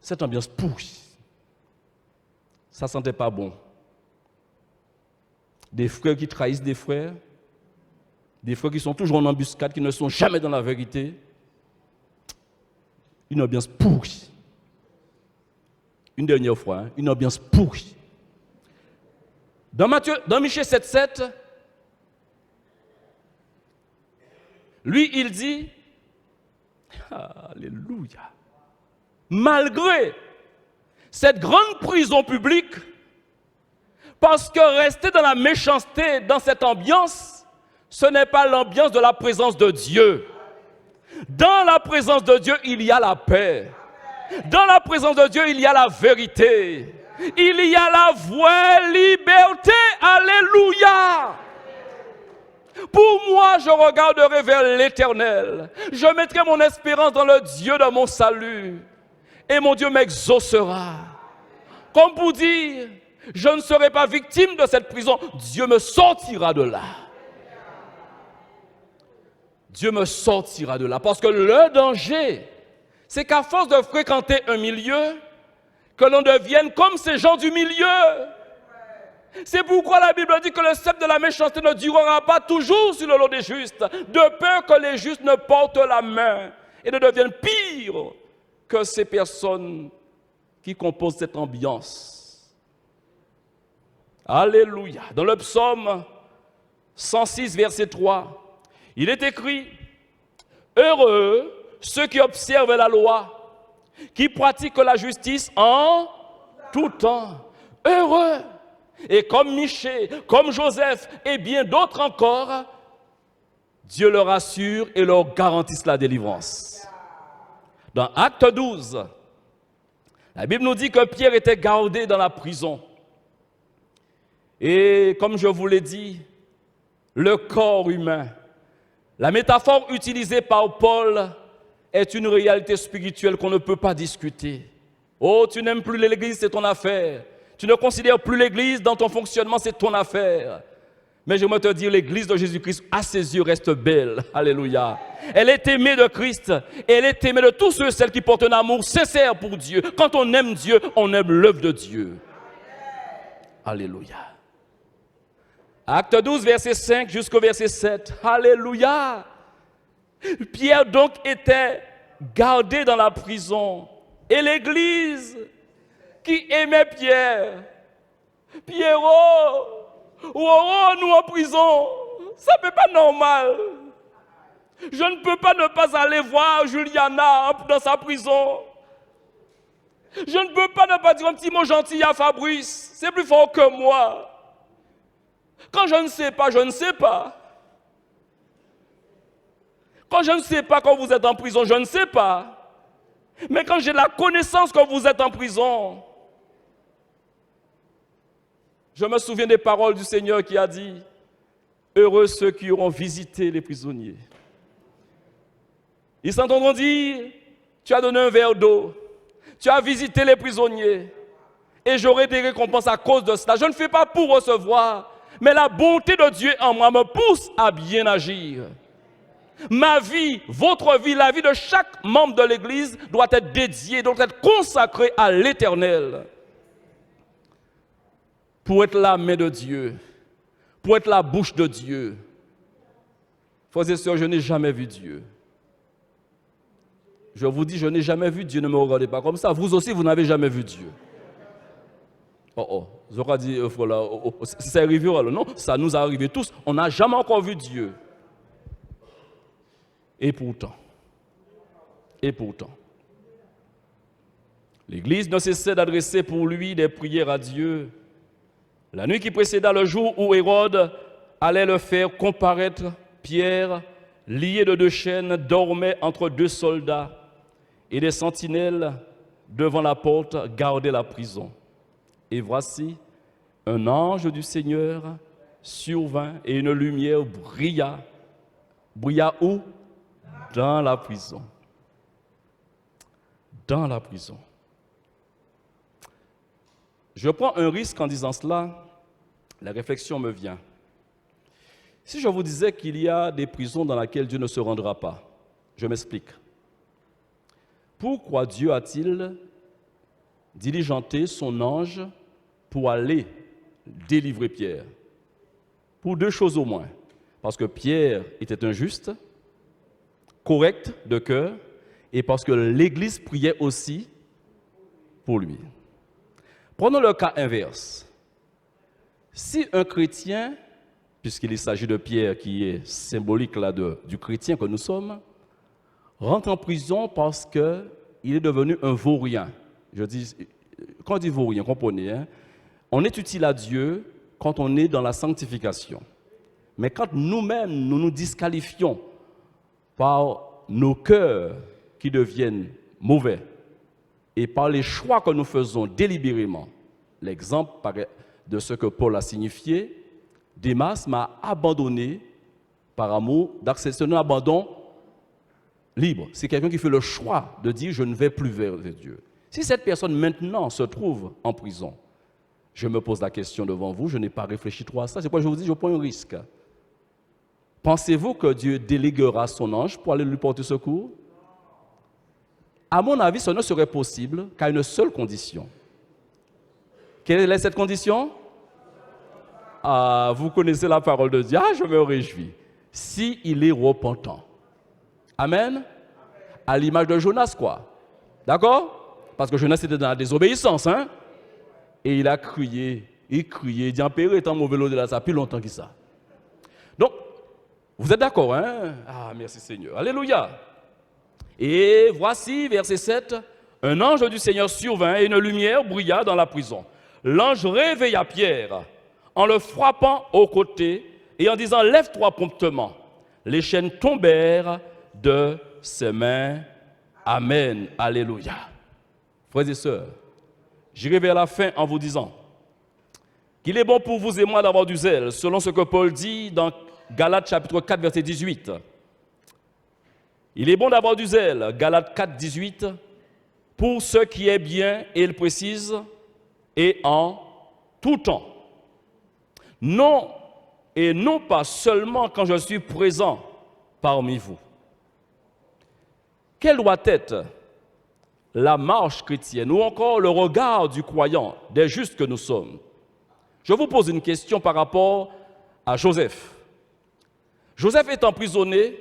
cette ambiance pourrie. Ça sentait pas bon. Des frères qui trahissent des frères qui sont toujours en embuscade, qui ne sont jamais dans la vérité. Une ambiance pourrie. Une dernière fois, une ambiance pourrie. Dans Michée 7,7, lui, il dit, alléluia, malgré cette grande prison publique, parce que rester dans la méchanceté, dans cette ambiance, ce n'est pas l'ambiance de la présence de Dieu. Dans la présence de Dieu, il y a la paix. Dans la présence de Dieu, il y a la vérité. Il y a la vraie liberté. Alléluia. Pour moi, je regarderai vers l'Éternel. Je mettrai mon espérance dans le Dieu de mon salut. Et mon Dieu m'exaucera. Comme pour dire, je ne serai pas victime de cette prison. Dieu me sortira de là. Dieu me sortira de là. Parce que le danger, c'est qu'à force de fréquenter un milieu, que l'on devienne comme ces gens du milieu. C'est pourquoi la Bible dit que le sceptre de la méchanceté ne durera pas toujours sur le lot des justes, de peur que les justes ne portent la main et ne deviennent pires que ces personnes qui composent cette ambiance. Alléluia. Dans le psaume 106, verset 3, il est écrit, « Heureux ceux qui observent la loi, qui pratiquent la justice en tout temps. Heureux. » Et comme Michée, comme Joseph et bien d'autres encore, Dieu leur assure et leur garantisse la délivrance. Dans Acte 12, la Bible nous dit que Pierre était gardé dans la prison. Et comme je vous l'ai dit, le corps humain, la métaphore utilisée par Paul est une réalité spirituelle qu'on ne peut pas discuter. Oh, tu n'aimes plus l'Église, c'est ton affaire. Tu ne considères plus l'Église dans ton fonctionnement, c'est ton affaire. Mais j'aimerais te dire, l'Église de Jésus-Christ, à ses yeux, reste belle. Alléluia. Elle est aimée de Christ. Et elle est aimée de tous ceux et celles qui portent un amour sincère pour Dieu. Quand on aime Dieu, on aime l'œuvre de Dieu. Alléluia. Acte 12, verset 5 jusqu'au verset 7. Alléluia. Pierre donc était gardé dans la prison. Et l'Église qui aimait Pierre, Pierrot, nous en prison, ça ne peut pas normal. Je ne peux pas ne pas aller voir Juliana dans sa prison. Je ne peux pas ne pas dire un petit mot gentil à Fabrice. C'est plus fort que moi. Quand je ne sais pas, je ne sais pas. Quand je ne sais pas quand vous êtes en prison, je ne sais pas. Mais quand j'ai la connaissance que vous êtes en prison, je me souviens des paroles du Seigneur qui a dit « Heureux ceux qui auront visité les prisonniers ». Ils s'entendront dire « Tu as donné un verre d'eau, tu as visité les prisonniers et j'aurai des récompenses à cause de cela. Je ne fais pas pour recevoir, mais la bonté de Dieu en moi me pousse à bien agir. Ma vie, votre vie, la vie de chaque membre de l'Église doit être dédiée, doit être consacrée à l'Éternel. Pour être la main de Dieu, pour être la bouche de Dieu. Frères et sœurs, je n'ai jamais vu Dieu. Je vous dis, je n'ai jamais vu Dieu, ne me regardez pas comme ça. Vous aussi, vous n'avez jamais vu Dieu. Je vais dire, voilà, c'est arrivé, non, ça nous a arrivé tous. On n'a jamais encore vu Dieu. Et pourtant, l'Église ne cessait d'adresser pour lui des prières à Dieu. La nuit qui précéda le jour où Hérode allait le faire comparaître, Pierre, lié de 2 chaînes, dormait entre 2 soldats et des sentinelles devant la porte gardaient la prison. Et voici, un ange du Seigneur survint et une lumière brilla. Brilla où? Dans la prison. Dans la prison. Je prends un risque en disant cela, la réflexion me vient. Si je vous disais qu'il y a des prisons dans lesquelles Dieu ne se rendra pas, je m'explique. Pourquoi Dieu a-t-il diligenté son ange pour aller délivrer Pierre? Pour 2 choses au moins. Parce que Pierre était un juste, correct de cœur, et parce que l'Église priait aussi pour lui. Prenons le cas inverse. Si un chrétien, puisqu'il s'agit de Pierre qui est symbolique là du chrétien que nous sommes, rentre en prison parce qu'il est devenu un vaurien. Quand on dit vaurien, comprenez, hein? On est utile à Dieu quand on est dans la sanctification. Mais quand nous-mêmes, nous nous disqualifions par nos cœurs qui deviennent mauvais et par les choix que nous faisons délibérément, l'exemple de ce que Paul a signifié, Démas m'a abandonné par amour, c'est un abandon libre. C'est quelqu'un qui fait le choix de dire « je ne vais plus vers Dieu ». Si cette personne maintenant se trouve en prison, je me pose la question devant vous, je n'ai pas réfléchi trop à ça, c'est pourquoi je vous dis je prends un risque. Pensez-vous que Dieu déléguera son ange pour aller lui porter secours? À mon avis, ce ne serait possible qu'à une seule condition. Quelle est cette condition? Vous connaissez la parole de Dieu, je me réjouis. S'il est repentant. Amen? À l'image de Jonas, quoi. D'accord? Parce que Jonas était dans la désobéissance, hein? Et il a crié il criait, il dit, Père est en mauvais lot de là, ça plus longtemps que ça. Donc, vous êtes d'accord, hein? Ah, merci Seigneur. Alléluia. Et voici, verset 7, un ange du Seigneur survint et une lumière brilla dans la prison. L'ange réveilla Pierre en le frappant au côté et en disant, lève-toi promptement. Les chaînes tombèrent de ses mains. Amen. Alléluia. Frères et sœurs, j'irai vers la fin en vous disant qu'il est bon pour vous et moi d'avoir du zèle, selon ce que Paul dit dans Galates chapitre 4, verset 18. Il est bon d'avoir du zèle, Galates 4, 18, pour ce qui est bien, et il précise, et en tout temps. Non, et non pas seulement quand je suis présent parmi vous. Quelle doit être la marche chrétienne ou encore le regard du croyant, des justes que nous sommes? Je vous pose une question par rapport à Joseph. Joseph est emprisonné.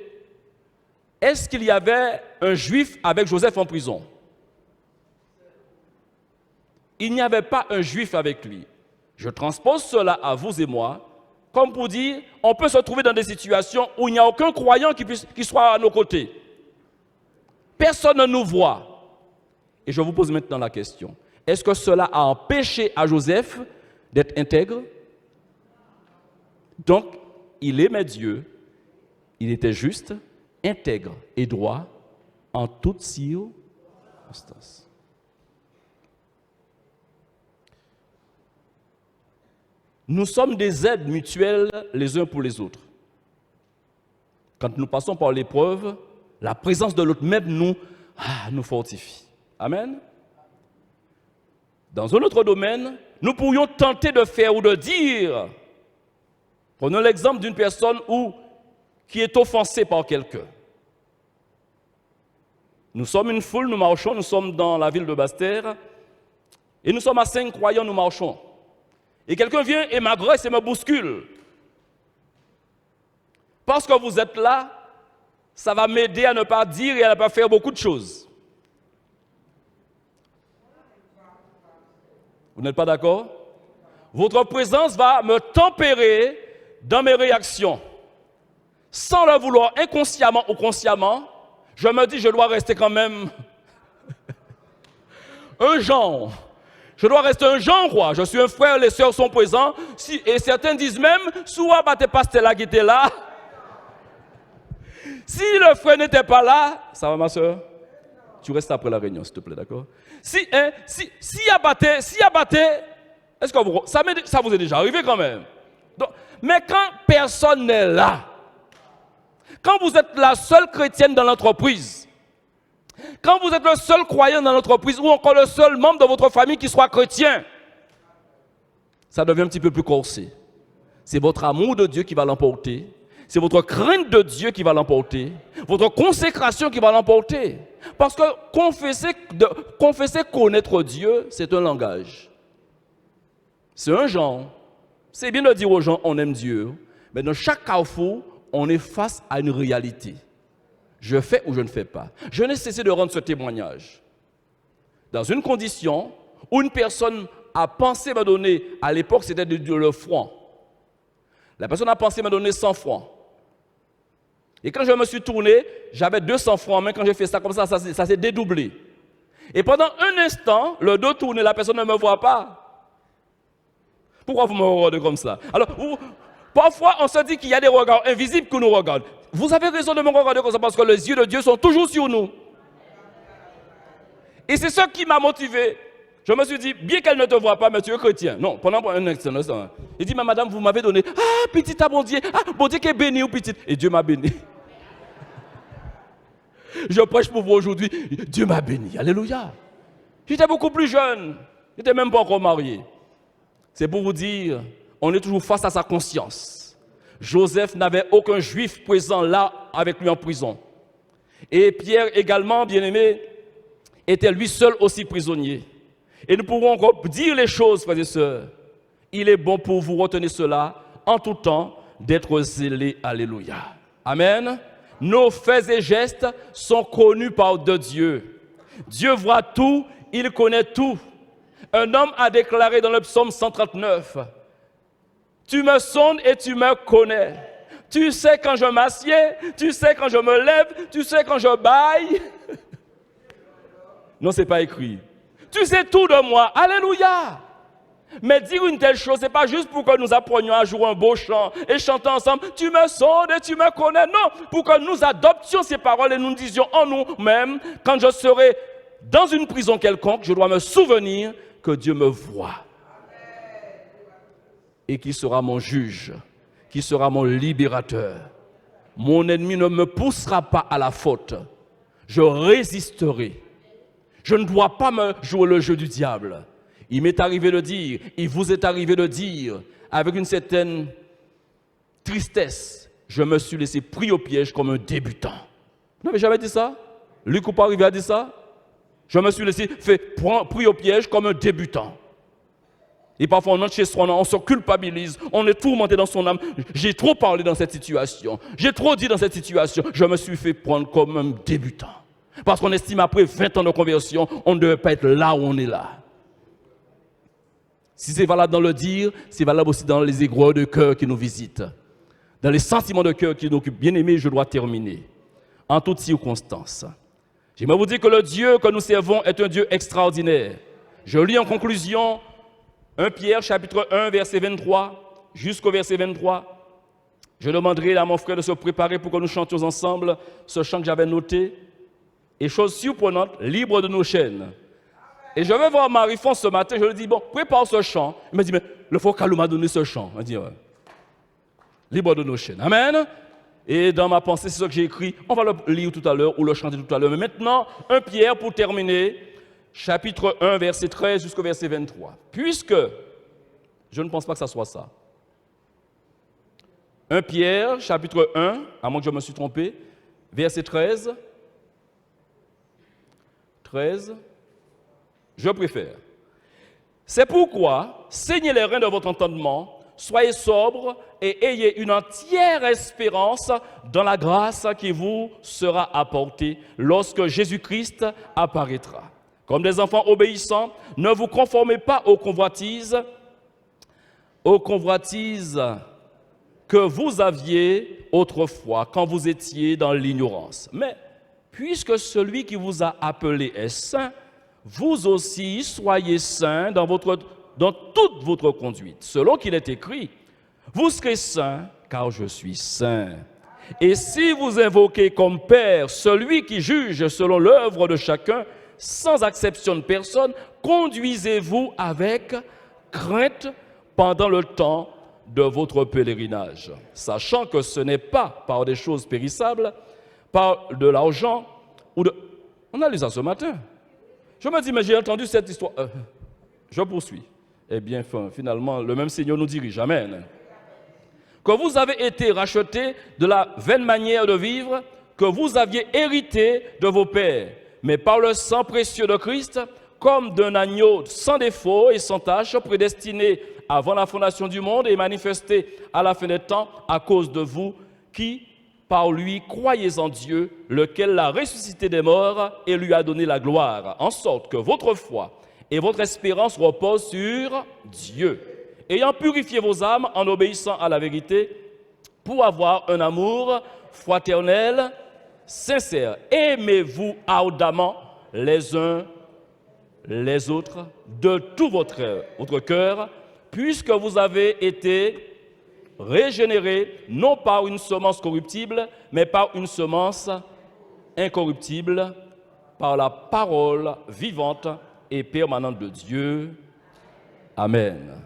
Est-ce qu'il y avait un juif avec Joseph en prison? Il n'y avait pas un juif avec lui. Je transpose cela à vous et moi, comme pour dire, on peut se trouver dans des situations où il n'y a aucun croyant qui soit à nos côtés. Personne ne nous voit. Et je vous pose maintenant la question. Est-ce que cela a empêché à Joseph d'être intègre? Donc, il aimait Dieu, il était juste, intègre et droit en toutes circonstances. Nous sommes des aides mutuelles les uns pour les autres. Quand nous passons par l'épreuve, la présence de l'autre même nous fortifie. Amen. Dans un autre domaine, nous pourrions tenter de faire ou de dire, prenons l'exemple d'une personne qui est offensée par quelqu'un. Nous sommes une foule, nous marchons, nous sommes dans la ville de Basse-Terre, et nous sommes à 5 croyants, nous marchons. Et quelqu'un vient et m'agresse et me bouscule. Parce que vous êtes là, ça va m'aider à ne pas dire et à ne pas faire beaucoup de choses. Vous n'êtes pas d'accord? Votre présence va me tempérer dans mes réactions. Sans le vouloir, inconsciemment ou consciemment, je me dis, je dois rester quand même un genre. Je dois rester un genre, quoi. Je suis un frère, les sœurs sont présents. Et certains disent même, soit t'es pas là qui était là. Si le frère n'était pas là, ça va ma soeur? Tu restes après la réunion, s'il te plaît, d'accord? Si y a batté, est-ce que ça vous est déjà arrivé quand même? Donc, mais quand personne n'est là, quand vous êtes la seule chrétienne dans l'entreprise, quand vous êtes le seul croyant dans l'entreprise ou encore le seul membre de votre famille qui soit chrétien, ça devient un petit peu plus corsé. C'est votre amour de Dieu qui va l'emporter. C'est votre crainte de Dieu qui va l'emporter. Votre consécration qui va l'emporter. Parce que confesser connaître Dieu, c'est un langage. C'est un genre. C'est bien de dire aux gens on aime Dieu. Mais dans chaque carrefour, on est face à une réalité. Je fais ou je ne fais pas. Je n'ai cessé de rendre ce témoignage. Dans une condition où une personne a pensé me donner, à l'époque c'était le franc. La personne a pensé me donner 100 francs. Et quand je me suis tourné, j'avais 200 francs en main. Quand j'ai fait ça comme ça s'est dédoublé. Et pendant un instant, le dos tourné, la personne ne me voit pas. Pourquoi vous me regardez comme ça? Alors, parfois, on se dit qu'il y a des regards invisibles qui nous regardent. Vous avez raison de me regarder comme ça parce que les yeux de Dieu sont toujours sur nous. Et c'est ce qui m'a motivé. Je me suis dit, bien qu'elle ne te voit pas, mais tu es chrétien. Non, pendant un instant. Il dit, mais madame, vous m'avez donné. Ah, petite à bon Dieu qui est béni ou petite. Et Dieu m'a béni. Je prêche pour vous aujourd'hui. Dieu m'a béni. Alléluia. J'étais beaucoup plus jeune. Je n'étais même pas encore marié. C'est pour vous dire, on est toujours face à sa conscience. Joseph n'avait aucun juif présent là avec lui en prison. Et Pierre également, bien-aimé, était lui seul aussi prisonnier. Et nous pourrons encore dire les choses, frères et sœurs. Il est bon pour vous retenir cela en tout temps, d'être zélés. Alléluia. Amen. Nos faits et gestes sont connus par de Dieu. Dieu voit tout, il connaît tout. Un homme a déclaré dans le psaume 139, « Tu me sondes et tu me connais. Tu sais quand je m'assieds, tu sais quand je me lève, tu sais quand je baille. » Non, ce n'est pas écrit. Tu sais tout de moi. Alléluia. Mais dire une telle chose, ce n'est pas juste pour que nous apprenions à jouer un beau chant et chanter ensemble. Tu me sondes et tu me connais. Non, pour que nous adoptions ces paroles et nous disions en nous-mêmes, quand je serai dans une prison quelconque, je dois me souvenir que Dieu me voit. Et qui sera mon juge, qui sera mon libérateur. Mon ennemi ne me poussera pas à la faute. Je résisterai. Je ne dois pas me jouer le jeu du diable. Il m'est arrivé de dire, il vous est arrivé de dire, avec une certaine tristesse, je me suis laissé pris au piège comme un débutant. Vous n'avez jamais dit ça? Luc ou pas arrivé à dire ça? Je me suis laissé pris au piège comme un débutant. Et parfois on entre chez soi, on se culpabilise, on est tourmenté dans son âme. J'ai trop parlé dans cette situation, j'ai trop dit dans cette situation, je me suis fait prendre comme un débutant. Parce qu'on estime après 20 ans de conversion, on ne devait pas être là où on est là. Si c'est valable dans le dire, c'est valable aussi dans les aigreurs de cœur qui nous visitent. Dans les sentiments de cœur qui nous occupent. Bien-aimés, je dois terminer. En toutes circonstances. J'aimerais vous dire que le Dieu que nous servons est un Dieu extraordinaire. Je lis en conclusion 1 Pierre chapitre 1 verset 23 jusqu'au verset 23. Je demanderai à mon frère de se préparer pour que nous chantions ensemble ce chant que j'avais noté. Et chose surprenante, libre de nos chaînes. Et je vais voir Marie-Fon ce matin, je lui dis, bon, prépare ce chant. Il me dit, mais le frère Kalou m'a donné ce chant. Il me dit, ouais. Libre de nos chaînes. Amen. Et dans ma pensée, c'est ce que j'ai écrit. On va le lire tout à l'heure ou le chanter tout à l'heure. Mais maintenant, 1 Pierre pour terminer, chapitre 1, verset 13 jusqu'au verset 23. Puisque, je ne pense pas que ça soit ça. 1 Pierre, chapitre 1, à moins que je me suis trompé, verset 13. 13. Je préfère. C'est pourquoi, saignez les reins de votre entendement, soyez sobres et ayez une entière espérance dans la grâce qui vous sera apportée lorsque Jésus-Christ apparaîtra. Comme des enfants obéissants, ne vous conformez pas aux convoitises que vous aviez autrefois quand vous étiez dans l'ignorance. Mais puisque celui qui vous a appelé est saint, vous aussi soyez saints dans toute votre conduite. Selon qu'il est écrit, vous serez saints car je suis saint. Et si vous invoquez comme Père celui qui juge selon l'œuvre de chacun, sans exception de personne, conduisez-vous avec crainte pendant le temps de votre pèlerinage, sachant que ce n'est pas par des choses périssables, par de l'argent ou de... On a lu ça ce matin. Je me dis, mais j'ai entendu cette histoire. Je poursuis. Eh bien, finalement, le même Seigneur nous dirige. Amen. Que vous avez été rachetés de la vaine manière de vivre que vous aviez hérité de vos pères, mais par le sang précieux de Christ, comme d'un agneau sans défaut et sans tache, prédestiné avant la fondation du monde et manifesté à la fin des temps à cause de vous qui, par lui, croyez en Dieu, lequel l'a ressuscité des morts et lui a donné la gloire, en sorte que votre foi et votre espérance reposent sur Dieu, ayant purifié vos âmes en obéissant à la vérité, pour avoir un amour fraternel, sincère. Aimez-vous ardemment les uns les autres de tout votre cœur, puisque vous avez été régénérés, non par une semence corruptible, mais par une semence incorruptible, par la parole vivante et permanente de Dieu. Amen.